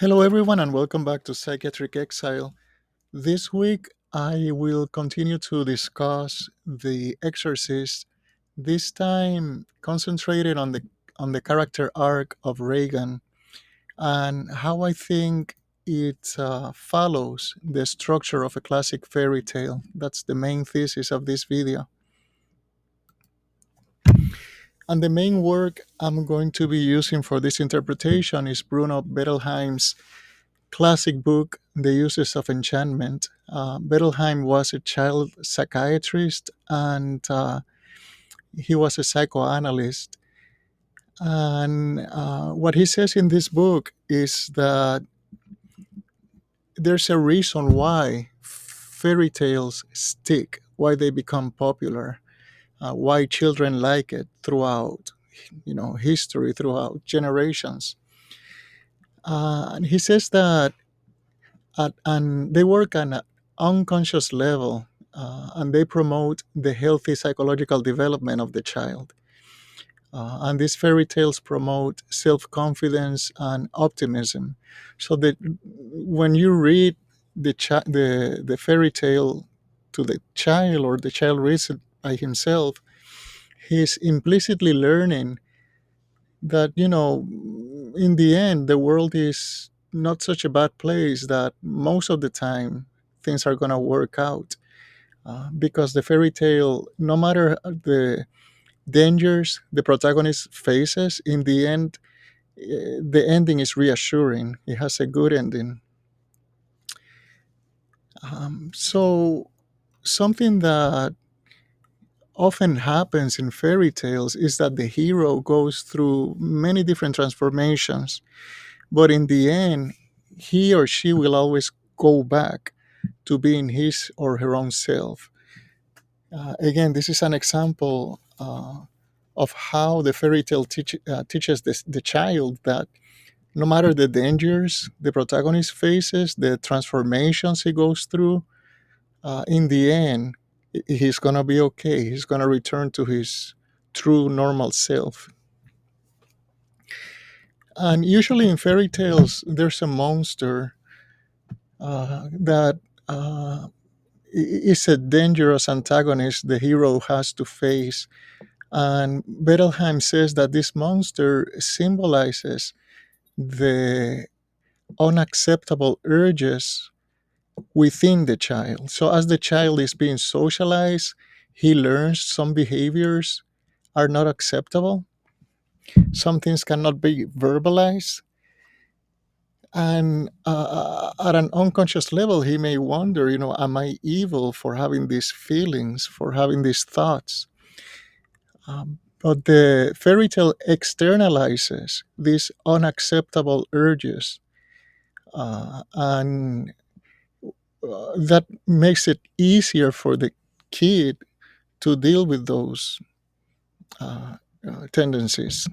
Hello, everyone, and welcome back to Psychiatric Exile. This week, I will continue to discuss The Exorcist. This time, concentrated on the character arc of Regan and how I think it follows the structure of a classic fairy tale. That's the main thesis of this video. And the main work I'm going to be using for this interpretation is Bruno Bettelheim's classic book, The Uses of Enchantment. Bettelheim was a child psychiatrist and he was a psychoanalyst. And what he says in this book is that there's a reason why fairy tales stick, why they become popular, why children like it throughout, history, throughout generations. And he says that and they work on an unconscious level, and they promote the healthy psychological development of the child. And these fairy tales promote self-confidence and optimism. So that when you read the fairy tale to the child, or the child reads it by himself, he's implicitly learning that in the end the world is not such a bad place, that most of the time things are going to work out, because the fairy tale, no matter the dangers the protagonist faces, in the end, the ending is reassuring. It has a good ending. So something that often happens in fairy tales is that the hero goes through many different transformations. But in the end, he or she will always go back to being his or her own self. Again, this is an example of how the fairy tale teaches the child that no matter the dangers the protagonist faces, the transformations he goes through, in the end, he's going to be okay. He's going to return to his true normal self. And usually in fairy tales, there's a monster that is a dangerous antagonist the hero has to face. And Bettelheim says that this monster symbolizes the unacceptable urges within the child. So, as the child is being socialized, he learns some behaviors are not acceptable, some things cannot be verbalized. And at an unconscious level, he may wonder, am I evil for having these feelings, for having these thoughts? But the fairy tale externalizes these unacceptable urges, and that makes it easier for the kid to deal with those tendencies.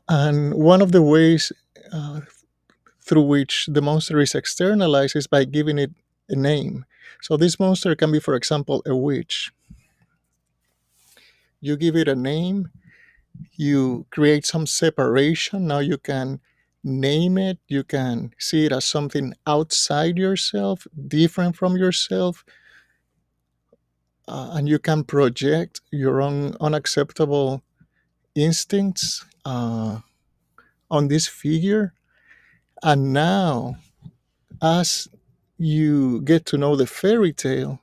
And one of the ways through which the monster is externalized is by giving it a name. So this monster can be, for example, a witch. You give it a name, you create some separation. Now you can name it, you can see it as something outside yourself, different from yourself, and you can project your own unacceptable instincts on this figure. And now, as you get to know the fairy tale,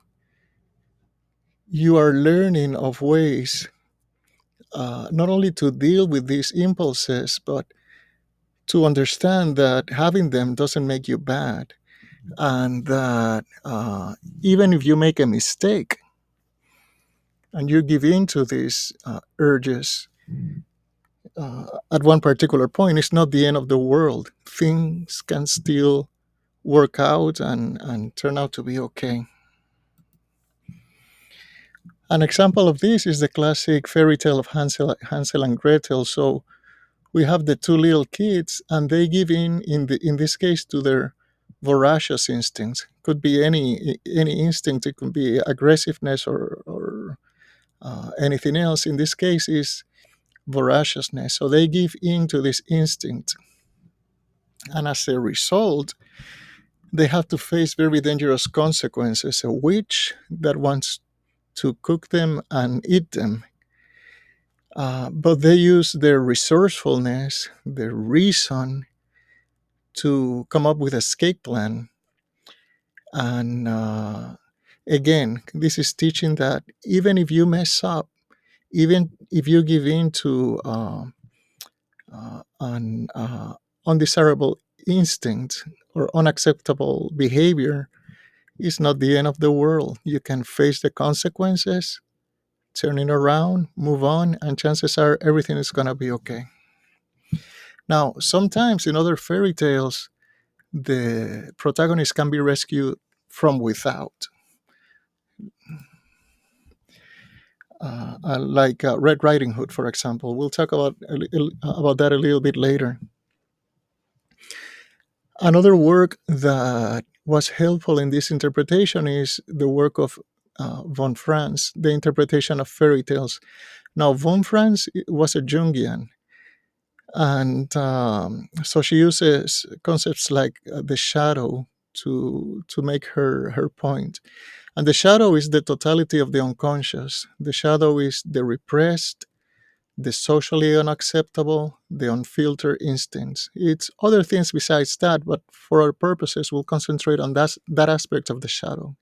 you are learning of ways not only to deal with these impulses, but to understand that having them doesn't make you bad. And that even if you make a mistake and you give in to these urges at one particular point, it's not the end of the world. Things can still work out and turn out to be okay. An example of this is the classic fairy tale of Hansel and Gretel. So we have the two little kids, and they give in this case, to their voracious instincts. Could be any instinct. It could be aggressiveness or anything else. In this case, is voraciousness. So they give in to this instinct, And as a result, they have to face very dangerous consequences. A witch that wants to cook them and eat them. But they use their resourcefulness, their reason to come up with a escape plan. And again, this is teaching that even if you mess up, even if you give in to an undesirable instinct or unacceptable behavior, it's not the end of the world. You can face the consequences, turn it around, move on, and chances are everything is going to be okay. Now, sometimes in other fairy tales, the protagonist can be rescued from without, like Red Riding Hood, for example. We'll talk about that a little bit later. Another work that was helpful in this interpretation is the work of von Franz, the interpretation of fairy tales. Now, von Franz was a Jungian, and so she uses concepts like the shadow to make her point. And the shadow is the totality of the unconscious. The shadow is the repressed, the socially unacceptable, the unfiltered instincts. It's other things besides that, but for our purposes, we'll concentrate on that aspect of the shadow.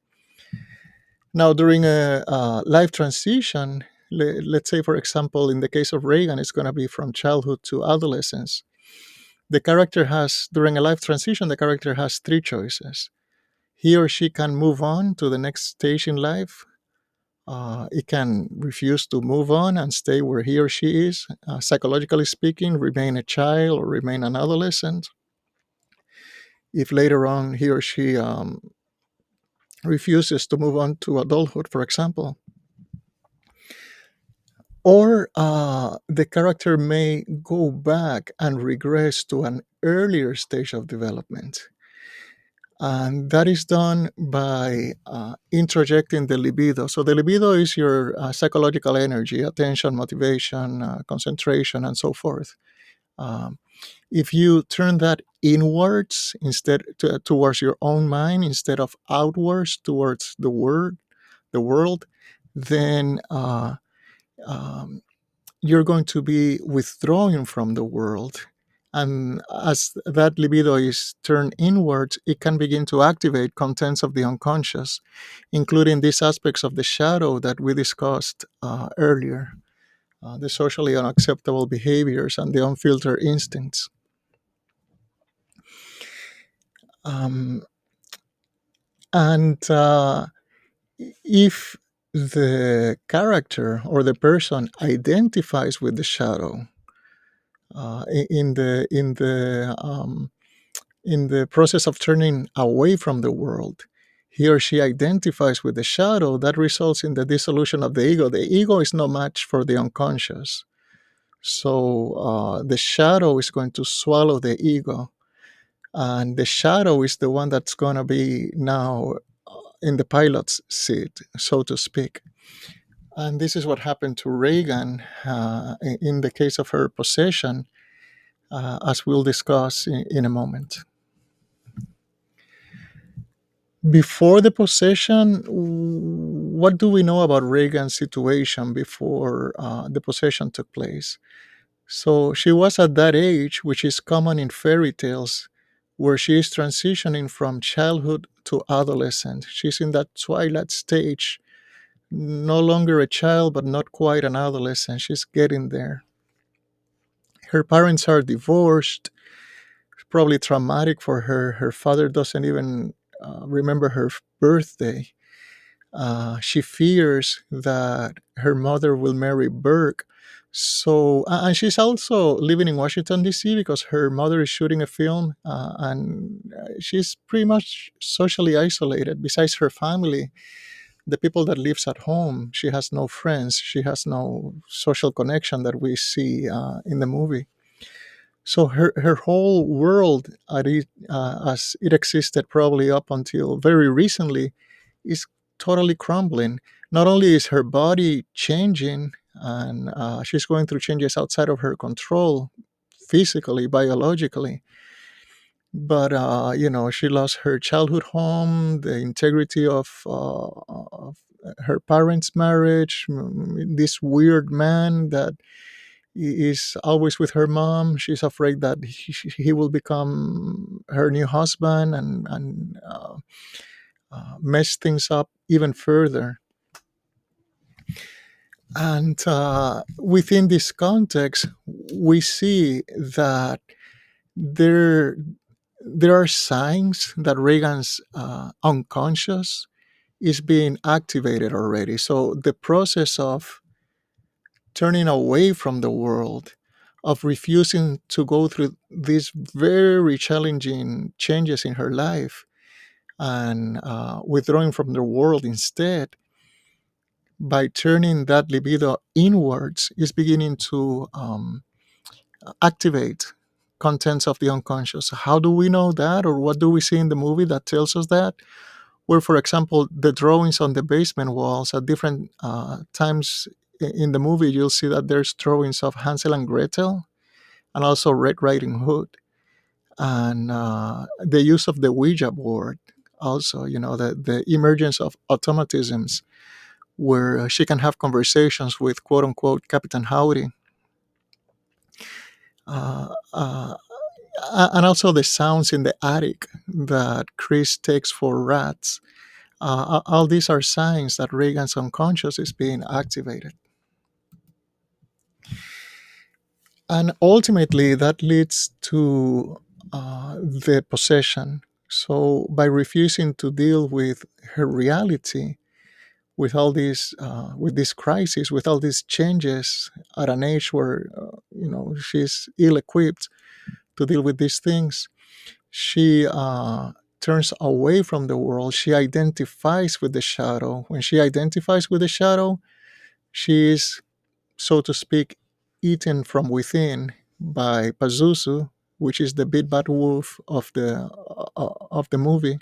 Now, during a life transition, let's say, for example, in the case of Regan, it's going to be from childhood to adolescence. The character has, during a life transition, the character has three choices. He or she can move on to the next stage in life. It can refuse to move on and stay where he or she is, psychologically speaking, remain a child or remain an adolescent. If later on he or she refuses to move on to adulthood, for example, or the character may go back and regress to an earlier stage of development. And that is done by introjecting the libido. So the libido is your psychological energy, attention, motivation, concentration, and so forth. Um, if you turn that inwards towards your own mind instead of outwards towards the world, then um, you're going to be withdrawing from the world. And as that libido is turned inwards, it can begin to activate contents of the unconscious, including these aspects of the shadow that we discussed earlier, the socially unacceptable behaviors and the unfiltered instincts. Um, and if the character or the person identifies with the shadow, in the process of turning away from the world, he or she identifies with the shadow. That results in the dissolution of the ego. The ego is no match for the unconscious. So the shadow is going to swallow the ego. And the shadow is the one that's going to be now in the pilot's seat, so to speak. And this is what happened to Reagan in the case of her possession, as we'll discuss in a moment. Before the possession, what do we know about Reagan's situation before the possession took place? So she was at that age, which is common in fairy tales, where she is transitioning from childhood to adolescence. She's in that twilight stage, no longer a child, but not quite an adolescent. She's getting there. Her parents are divorced. It's probably traumatic for her. Her father doesn't even remember her birthday. She fears that her mother will marry Burke. So, and she's also living in Washington, D.C., because her mother is shooting a film, and she's pretty much socially isolated. Besides her family, the people that lives at home, she has no friends. She has no social connection that we see in the movie. So her whole world, as it existed probably up until very recently, is totally crumbling. Not only is her body changing, and she's going through changes outside of her control, physically, biologically, but she lost her childhood home, the integrity of her parents' marriage, this weird man that is always with her mom. She's afraid that he will become her new husband and mess things up even further. And within this context, we see that there there are signs that Reagan's unconscious is being activated already. So the process of turning away from the world, of refusing to go through these very challenging changes in her life, and withdrawing from the world instead, by turning that libido inwards, is beginning to activate contents of the unconscious. How do we know that, or what do we see in the movie that tells us that? Where, for example, the drawings on the basement walls at different times in the movie, you'll see that there's drawings of Hansel and Gretel and also Red Riding Hood, and the use of the Ouija board. Also, the emergence of automatisms where she can have conversations with quote unquote Captain Howdy. Uh, uh, and also the sounds in the attic that Chris takes for rats. All these are signs that Reagan's unconscious is being activated. And ultimately, that leads to the possession. So, by refusing to deal with her reality, with this crisis, with all these changes at an age where she's ill-equipped to deal with these things, she turns away from the world. She identifies with the shadow. When she identifies with the shadow, she is, so to speak, eaten from within by Pazuzu, which is the big bad wolf of the movie.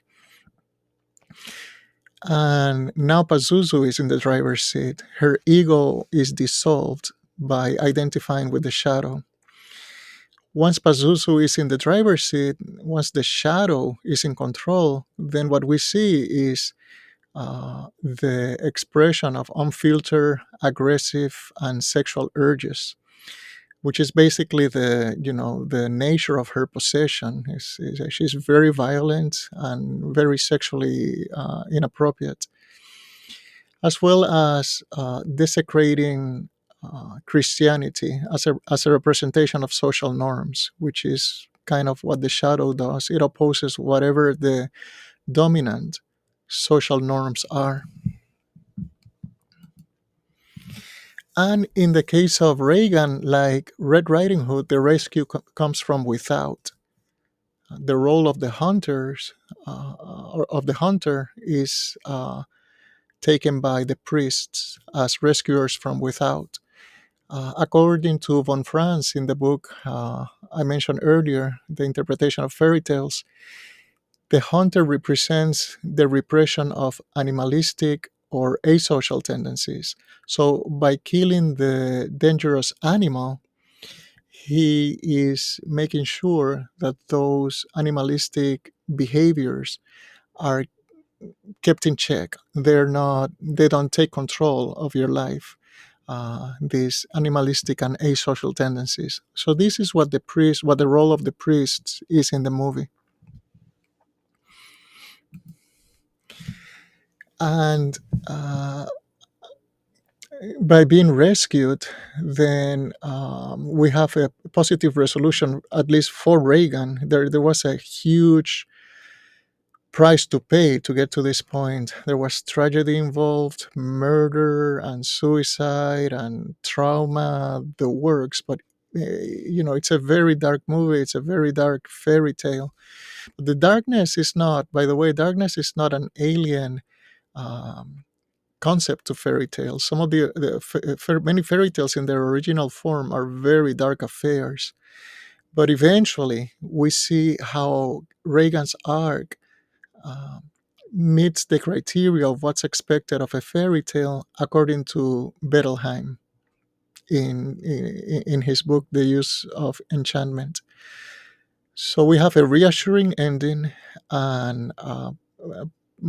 And now Pazuzu is in the driver's seat. Her ego is dissolved by identifying with the shadow. Once Pazuzu is in the driver's seat, once the shadow is in control, then what we see is the expression of unfiltered, aggressive, and sexual urges, which is basically the nature of her possession. She's very violent and very sexually inappropriate, as well as desecrating Christianity as a representation of social norms, which is kind of what the shadow does. It opposes whatever the dominant social norms are. And in the case of Reagan, like Red Riding Hood, the rescue comes from without. The role of the hunters, or of the hunter, is taken by the priests as rescuers from without. According to von Franz in the book I mentioned earlier, The Interpretation of Fairy Tales, the hunter represents the repression of animalistic or asocial tendencies. So, by killing the dangerous animal, he is making sure that those animalistic behaviors are kept in check. They don't take control of your life. These animalistic and asocial tendencies. So this is what the role of the priest is in the movie. And by being rescued, then we have a positive resolution, at least for Reagan. There was a huge price to pay to get to this point. There was tragedy involved, murder and suicide and trauma, the works. But it's a very dark movie. It's a very dark fairy tale. But the darkness is not, by the way, darkness is not an alien um, concept to fairy tales. Some of many fairy tales in their original form are very dark affairs. But eventually, we see how Reagan's arc um, meets the criteria of what's expected of a fairy tale according to Bettelheim in his book The Use of Enchantment. So we have a reassuring ending and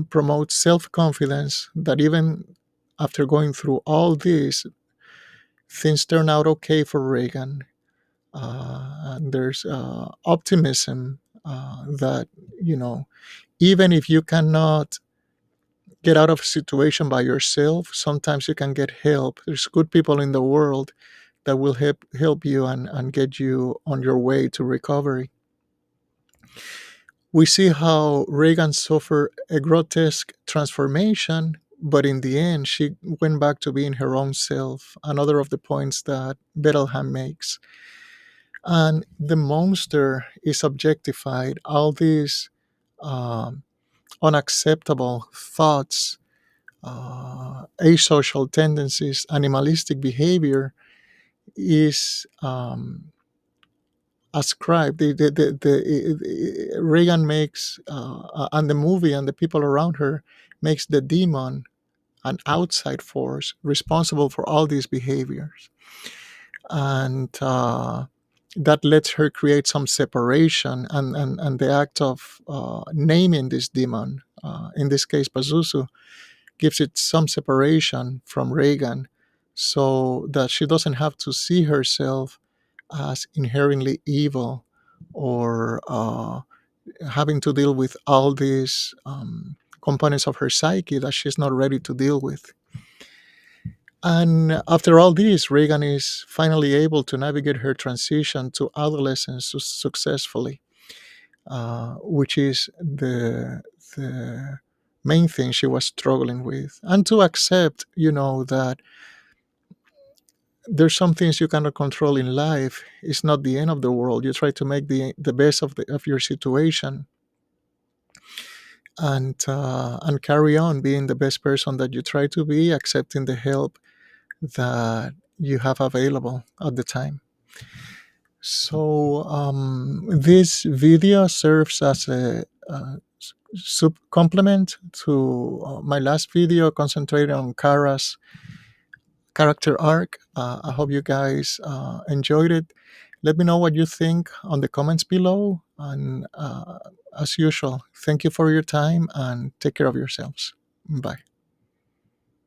promotes self confidence that even after going through all this, things turn out okay for Reagan. And there's optimism that, you know, even if you cannot get out of a situation by yourself, sometimes you can get help. There's good people in the world that will help you and get you on your way to recovery. We see how Reagan suffered a grotesque transformation, but in the end, she went back to being her own self. Another of the points that Bettelheim makes. And the monster is objectified. All these um, unacceptable thoughts, asocial tendencies, animalistic behavior is ascribed. Reagan makes, and the movie and the people around her makes the demon an outside force responsible for all these behaviors. And that lets her create some separation. And the act of naming this demon, in this case, Pazuzu, gives it some separation from Reagan so that she doesn't have to see herself as inherently evil or having to deal with all these components of her psyche that she's not ready to deal with. And after all this, Reagan is finally able to navigate her transition to adolescence successfully, which is the main thing she was struggling with, and to accept, that there's some things you cannot control in life. It's not the end of the world. You try to make the best of your situation, and carry on being the best person that you try to be, accepting the help that you have available at the time. So this video serves as a sub complement to my last video concentrated on Kara's character arc. I hope you guys enjoyed it. Let me know what you think on the comments below. And as usual, thank you for your time and take care of yourselves. Bye.